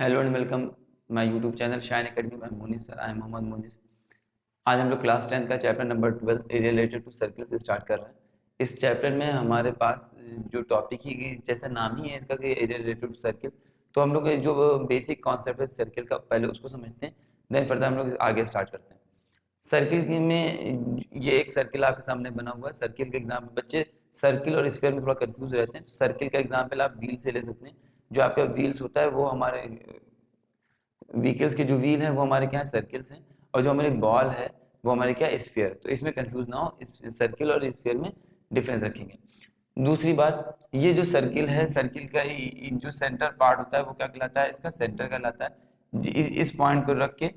Hello and welcome my YouTube channel Shine Academy by Monis sir. I am Mohammad Monis. आज हम लोग class 10 का chapter number 12 related to circle से start कर रहे हैं। इस चैप्टर में हमारे पास जो टॉपिक ही जैसा नाम ही है इसका कि रिलेटेड टू सर्कल, तो हम लोग जो बेसिक कॉन्सेप्ट है सर्कल का पहले उसको समझते हैं, देन फर्दर हम लोग आगे स्टार्ट करते हैं। सर्किल में ये एक सर्किल आपके सामने बना हुआ है। सर्किल के एग्जाम्पल बच्चे सर्किल और स्फीयर में थोड़ा कंफ्यूज रहते हैं, तो सर्किल का एग्जाम्पल आप व्हील से ले सकते हैं। जो आपका व्हील्स होता है वो हमारे व्हीकल्स के जो व्हील हैं वो हमारे क्या सर्किल्स हैं, और जो हमारी बॉल है वो हमारे क्या स्फीयर। तो इसमें कंफ्यूज ना हो, इस सर्किल और स्फीयर में डिफरेंस रखेंगे। दूसरी बात, ये जो सर्किल है, सर्किल का जो सेंटर पार्ट होता है वो क्या कहलाता है, इसका सेंटर कहलाता है। इस पॉइंट को रख के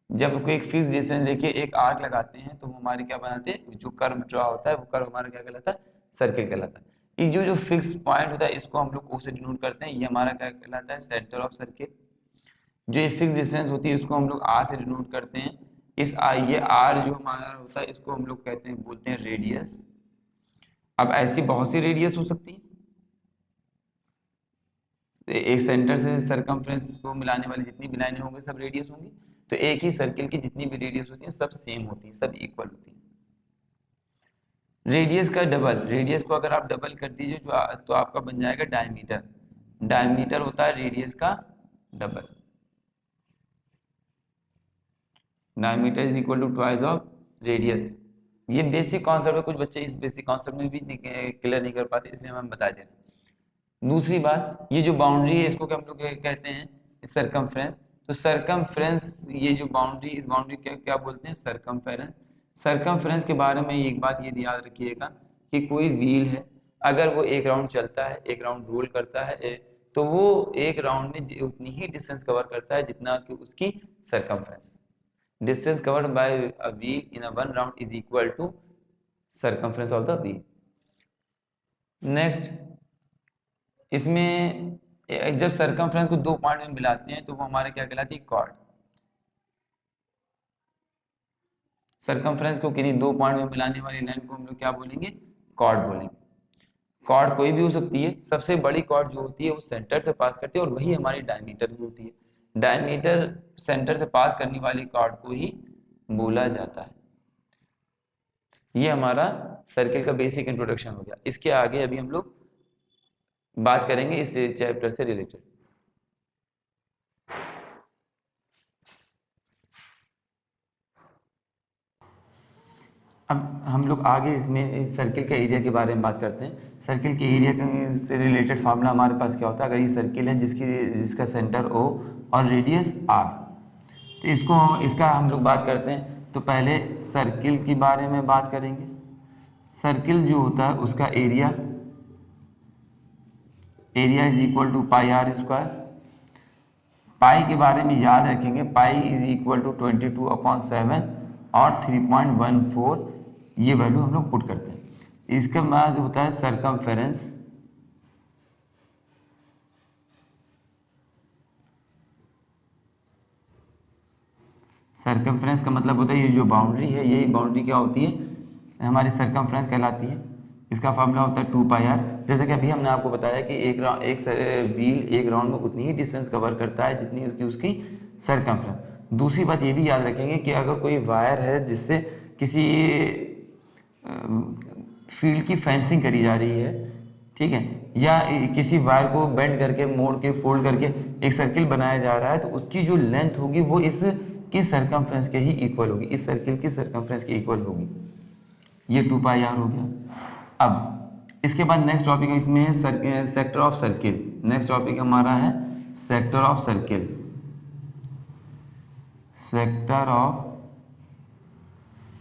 जब कोई एक फिक्स डिस्टेंस लेके एक आर्क लगाते हैं तो वो हमारे क्या बनाते हैं, जो कर्व ड्रॉ होता है वो कर्व हमारा क्या कहलाता है, सर्किल कहलाता है। ये जो फिक्स पॉइंट होता है इसको हम लोग ओ से डिनोट करते हैं, ये हमारा क्या कहलाता है, सेंटर ऑफ सर्किल। जो ये फिक्स डिस्टेंस होती है इसको हम लोग आर से डिनोट करते हैं। ये आर जो हमारा होता है इसको हम लोग कहते हैं, बोलते हैं रेडियस। अब ऐसी बहुत सी रेडियस हो सकती है, एक सेंटर से सरकमफ्रेंस को मिलाने वाली जितनी भी लाइनें होंगी सब रेडियस होंगी। तो एक ही सर्किल की जितनी भी रेडियस होती है सब सेम होती है, सब इक्वल होती है। रेडियस का डबल, रेडियस को अगर आप डबल कर दीजिए तो आपका बन जाएगा डायमीटर। डायमीटर होता है रेडियस का double. Diameter is equal to twice of radius. ये बेसिक कॉन्सेप्ट है, कुछ बच्चे इस बेसिक कॉन्सेप्ट में भी क्लियर नहीं कर पाते, इसलिए हम बता दे रहे हैं। दूसरी बात, ये जो बाउंड्री है इसको हम लोग कहते हैं सरकमफ्रेंस। तो सरकमफ्रेंस, ये जो बाउंड्री, इस बाउंड्री क्या क्या बोलते हैं, सरकमफेरेंस। सरकमफ्रेंस के बारे में एक बात ये याद रखिएगा कि कोई व्हील है, अगर वो एक राउंड चलता है, एक राउंड रोल करता है, तो वो एक राउंड में उतनी ही डिस्टेंस कवर करता है जितना कि उसकी circumference. distance covered by a wheel in a one round is equal to circumference of the wheel. Next, इसमें जब सरकमफ्रेंस को दो पॉइंट में मिलाते हैं तो वो हमारे क्या कहलाती है, कॉर्ड। सरकमफ्रेंस को किन्हीं दो पॉइंट में मिलाने वाली लाइन को हम लोग क्या बोलेंगे, कॉर्ड बोलेंगे। कॉर्ड कोई भी हो सकती है, सबसे बड़ी कॉर्ड जो होती है वो सेंटर से पास करती है और वही हमारी डायमीटर भी होती है। डायमीटर सेंटर से पास करने वाली कॉर्ड को ही बोला जाता है। ये हमारा सर्किल का बेसिक इंट्रोडक्शन हो गया। इसके आगे अभी हम लोग बात करेंगे इस चैप्टर से रिलेटेड। अब हम लोग आगे इसमें सर्किल के एरिया के बारे में बात करते हैं। सर्किल के एरिया से रिलेटेड फार्मूला हमारे पास क्या होता है, अगर ये सर्किल है जिसका सेंटर ओ और रेडियस आर, तो इसका हम लोग बात करते हैं। तो पहले सर्किल के बारे में बात करेंगे। सर्किल जो होता है उसका area is equal to pi r square. Pi के बारे में याद रखेंगे, पाई इज इक्वल टू 22/7 और 3.14, ये वैल्यू हम लोग पुट करते हैं। इसके बाद होता है सरकमफेरेंस। सरकमफ्रेंस का मतलब होता है ये जो बाउंड्री है, यही बाउंड्री क्या होती है, हमारी सरकमफ्रेंस कहलाती है। इसका फार्मूला होता है 2πr। जैसे कि अभी हमने आपको बताया कि एक व्हील एक राउंड में उतनी ही डिस्टेंस कवर करता है जितनी उसकी सरकमफ्रेंस। दूसरी बात ये भी याद रखेंगे कि अगर कोई वायर है जिससे किसी फील्ड की फेंसिंग करी जा रही है, ठीक है, या किसी वायर को बेंड करके, मोड़ के, फोल्ड करके एक सर्किल बनाया जा रहा है, तो उसकी जो लेंथ होगी वो इस की सरकमफ्रेंस के ही इक्वल होगी, इस सर्किल की सरकमफ्रेंस के इक्वल होगी। ये 2πr हो गया। अब इसके बाद नेक्स्ट टॉपिक है, इसमें है sector of circle. Next topic हमारा है sector of circle. Sector of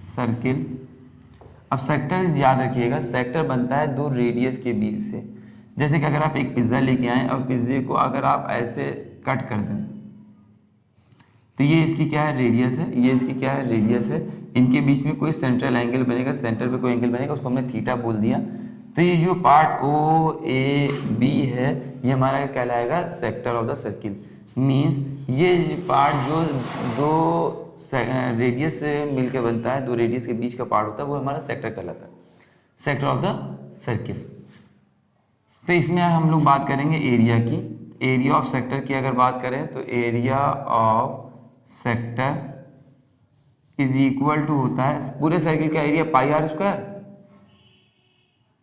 circle. अब सेक्टर याद रखिएगा, सेक्टर बनता है दो रेडियस के बीच से। जैसे कि अगर आप एक पिज्ज़ा लेके आए और पिज्जे को अगर आप ऐसे कट कर दें तो ये इसकी क्या है, रेडियस है, ये इसकी क्या है, रेडियस है। इनके बीच में कोई सेंट्रल एंगल बनेगा, सेंटर पे कोई एंगल बनेगा, उसको हमने थीटा बोल दिया। तो ये जो पार्ट ओ ए बी है ये हमारा कहलाएगा sector of the circle. Means ये पार्ट जो दो रेडियस से मिलकर बनता है, दो रेडियस के बीच का पार्ट होता है, वो हमारा सेक्टर कहलाता है, सेक्टर ऑफ द सर्किल। तो इसमें हम लोग बात करेंगे एरिया की। एरिया ऑफ सेक्टर की अगर बात करें तो area of sector is equal to होता है पूरे सर्किल का एरिया पाई आर स्क्वायर।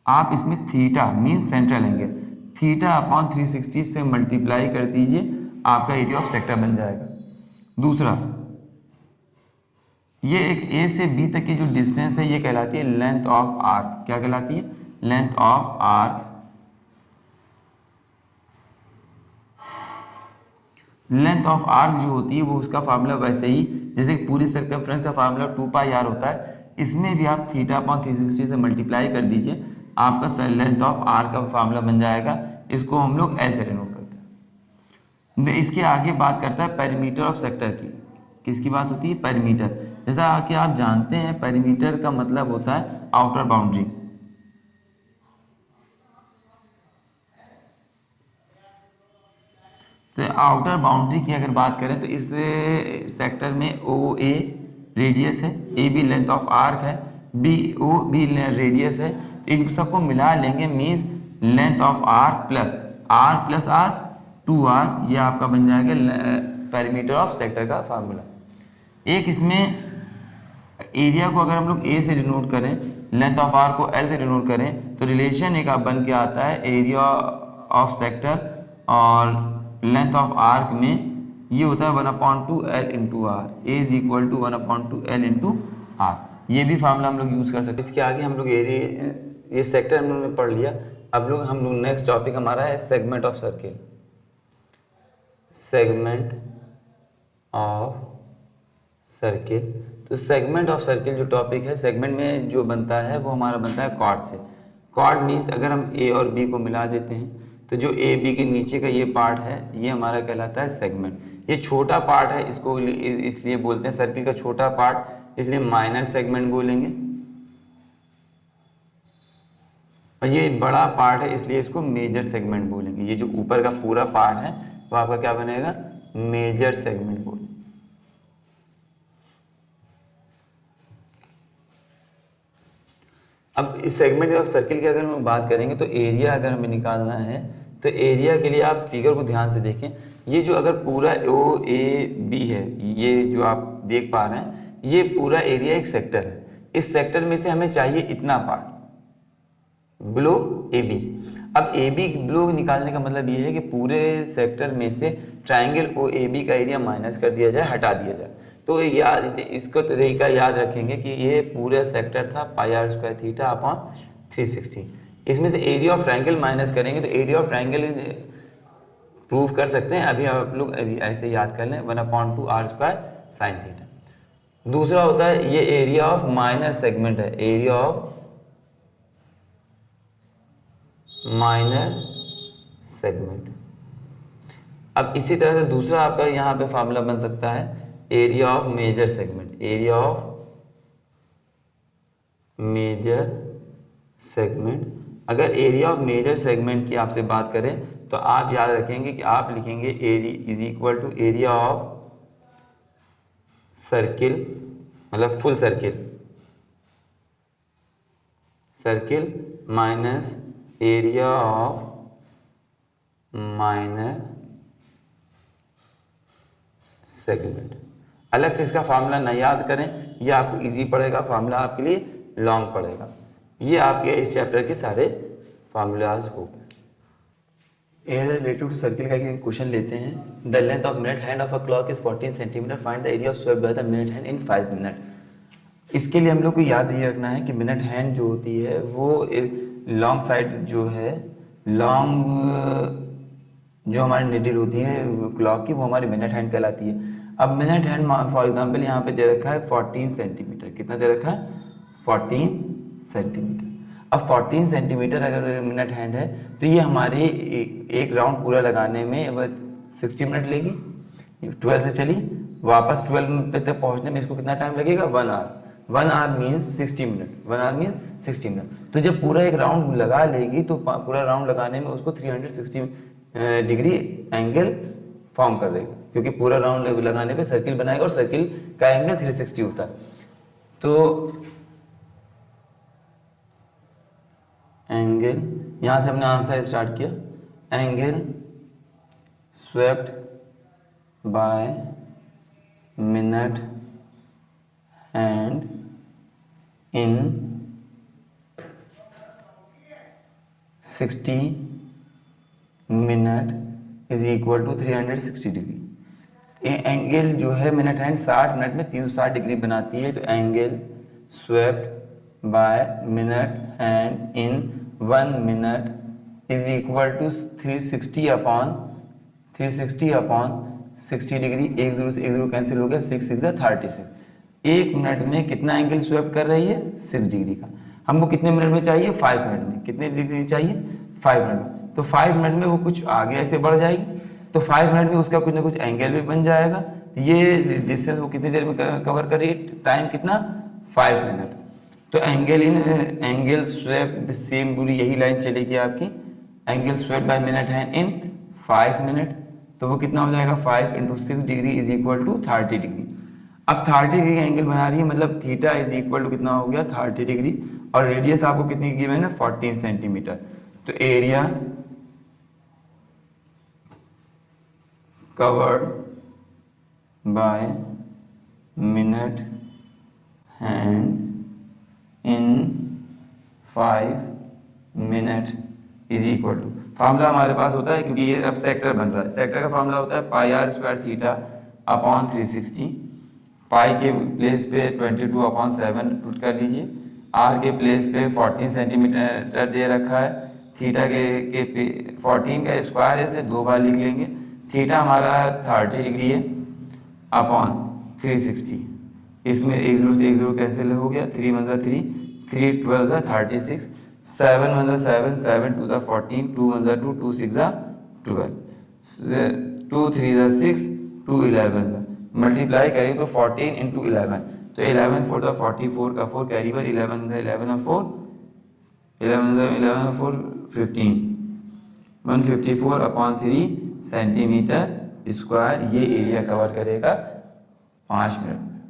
आप इसमें theta mean central angle theta upon 360 से मल्टीप्लाई कर दीजिए, आपका एरिया ऑफ सेक्टर बन जाएगा। दूसरा, ये एक ए से बी तक की जो डिस्टेंस है ये कहलाती है लेंथ ऑफ आर्क। क्या कहलाती है? Length of arc. Length of arc जो होती है वो उसका फार्मूला वैसे ही जैसे पूरी सर्कमफ्रेंस का फार्मूला 2 पाई आर होता है, इसमें भी आप थीटा अपॉन 360 से मल्टीप्लाई कर दीजिए, आपका लेंथ ऑफ आर्क का फार्मूला बन जाएगा। इसको हम लोग एल से डिनोट करते हैं। इसके आगे बात करता है पेरीमीटर ऑफ सेक्टर की। किसकी बात होती है? पेरीमीटर। जैसा कि आप जानते हैं पेरीमीटर का मतलब होता है आउटर बाउंड्री। तो आउटर बाउंड्री की अगर बात करें तो इस सेक्टर में ओ ए रेडियस है, A B length of arc है, बी ओ बी रेडियस है, तो इन सबको मिला लेंगे means length of arc plus R 2r, ये आपका बन जाएगा पेरीमीटर ऑफ सेक्टर का फार्मूला। एक इसमें एरिया को अगर हम लोग ए से डिनोट करें, लेंथ ऑफ आर्क को एल से डिनोट करें, तो रिलेशन एक बन के आता है एरिया ऑफ सेक्टर और लेंथ ऑफ आर्क में ये होता है 1/2 L into R. A is equal to 1/2 L into R. ये भी फार्मूला हम लोग यूज़ कर सकते हैं। इसके आगे हम लोग एरिया ये सेक्टर हम लोग ने पढ़ लिया। अब हम लोग नेक्स्ट टॉपिक हमारा है segment of circle. Segment of circle. तो सेगमेंट ऑफ सर्किल जो टॉपिक है, सेगमेंट में जो बनता है वो हमारा बनता है कॉर्ड से। कॉर्ड मीन्स अगर हम ए और बी को मिला देते हैं तो जो ए बी के नीचे का ये पार्ट है ये हमारा कहलाता है सेगमेंट। ये छोटा पार्ट है, इसको इसलिए बोलते हैं सर्किल का छोटा पार्ट, इसलिए माइनर सेगमेंट बोलेंगे। और ये बड़ा पार्ट है इसलिए इसको मेजर सेगमेंट बोलेंगे। ये जो ऊपर का पूरा पार्ट है वो आपका क्या बनेगा? मेजर सेगमेंट बोलेंगे। अब इस सेगमेंट ऑफ सर्किल की अगर हम बात करेंगे तो एरिया अगर हमें निकालना है तो एरिया के लिए आप फिगर को ध्यान से देखें। ये जो अगर पूरा ओ ए बी है, ये जो आप देख पा रहे हैं, ये पूरा एरिया एक सेक्टर है। इस सेक्टर में से हमें चाहिए इतना पार्ट बिलो ए बी। अब ए बी बिलो निकालने का मतलब ये है कि पूरे सेक्टर में से ट्राइंगल ओ ए बी का एरिया माइनस कर दिया जाए, हटा दिया जाए। तो याद इसको तरीका याद रखेंगे कि ये पूरा सेक्टर था पाई आर स्क्वायर थीटा अपॉन 360। इसमें से एरिया ऑफ ट्राइंगल माइनस करेंगे तो एरिया ऑफ ट्राइंगल प्रूव कर सकते हैं। अभी आप लोग ऐसे याद कर लें 1/2 आर स्क्वायर साइन थीटा। दूसरा होता है ये एरिया ऑफ माइनर सेगमेंट है, एरिया ऑफ माइनर सेगमेंट। अब इसी तरह से दूसरा आपका यहाँ पे फार्मूला बन सकता है area of major segment. Area of major segment. अगर एरिया ऑफ मेजर सेगमेंट की आपसे बात करें तो आप याद रखेंगे कि आप लिखेंगे area is equal to area of circle, मतलब full circle minus area of minor segment. अलग से इसका फार्मूला न याद करें, यह आपको इजी पड़ेगा, फार्मूला आपके लिए लॉन्ग पड़ेगा। ये आपके इस चैप्टर के सारे फार्मूलाज हो गए। एरिया रिलेटेड टू सर्किल का एक क्वेश्चन लेते हैं। The length of minute hand of a clock is 14 centimetre, find the area of swept by the minute hand in 5 minute. इसके लिए हम लोग को याद ये रखना है कि मिनट हैंड जो होती है वो लॉन्ग साइड जो है, लॉन्ग जो हमारी निडिल होती है क्लॉक की वो हमारी मिनट हैंड कहलाती है। अब मिनट हैंड फॉर एग्जांपल यहाँ पे दे रखा है 14 सेंटीमीटर। कितना दे रखा है? 14 सेंटीमीटर। अब 14 सेंटीमीटर अगर मिनट हैंड है तो ये हमारी एक राउंड पूरा लगाने में 60 मिनट लेगी। 12 से चली वापस 12 पे तक पहुँचने में इसको कितना टाइम लगेगा? 1 hour. 1 hour means 60 minute. 1 hour means 60 minute. तो जब पूरा एक राउंड लगा लेगी तो पूरा राउंड लगाने में उसको 360 डिग्री एंगल फॉर्म कर देगा, क्योंकि पूरा राउंड लगाने पे सर्किल बनाएगा और सर्किल का एंगल 360 होता है। तो एंगल यहाँ से हमने आंसर स्टार्ट किया। Angle swept by minute and in 60 minute is equal to 360 degree. Angle जो है मिनट हैंड 60 मिनट में 360 डिग्री बनाती है, तो angle swept by minute hand in 1 minute is equal to 360 upon 60 degree. 1 0 से 1 0 कैंसिल हो गया, 6 6 36। 1 मिनट में कितना एंगल स्वेप कर रही है? 6 डिग्री का। हमको कितने मिनट में चाहिए? 5 मिनट में। कितने डिग्री चाहिए? 5 मिनट में। तो 5 मिनट में वो कुछ आगे ऐसे बढ़ जाएगी, तो 5 मिनट में उसका कुछ ना कुछ एंगल भी बन जाएगा। ये डिस्टेंस वो कितनी देर में कवर कर रही है? टाइम कितना? 5 मिनट। तो एंगल स्वेप सेम पूरी यही लाइन चलेगी आपकी, angle swept by minute hand in 5 minute. तो वो कितना हो जाएगा? 5 × 6 degree is equal to 30 degree. अब 30 डिग्री का एंगल बना रही है, मतलब थीटा इज इक्वल टू कितना हो गया? 30 डिग्री। और रेडियस आपको कितनी गिवन है ना? 14 सेंटीमीटर। तो area covered by minute hand in 5 minute is equal to, formula हमारे पास होता है क्योंकि ये अब सेक्टर बन रहा है, सेक्टर का फार्मूला होता है पाई आर स्क्वायर थीटा अपॉन 360। पाई के प्लेस पे 22/7 पुट कर लीजिए, आर के प्लेस पे 14 सेंटीमीटर दे रखा है, थीटा के 14 का स्क्वायर है इसलिए 2 बार लिख लेंगे। थीटा हमारा 30 डिग्री है अपॉन 360, इसमें 1 0 से 1 0 कैंसिल हो गया, 3 1 3, 3 12 36, 7 1 7, 7 2 14, 2 1 2, 2 6 12, 2 3 6, 2 11 मल्टीप्लाई करें तो 14 × 11, तो 11 4 44 का 4 कैरी वन, 11 11 4, 11 4 15, 154/3 सेंटीमीटर स्क्वायर ये एरिया कवर करेगा 5 मिनट में।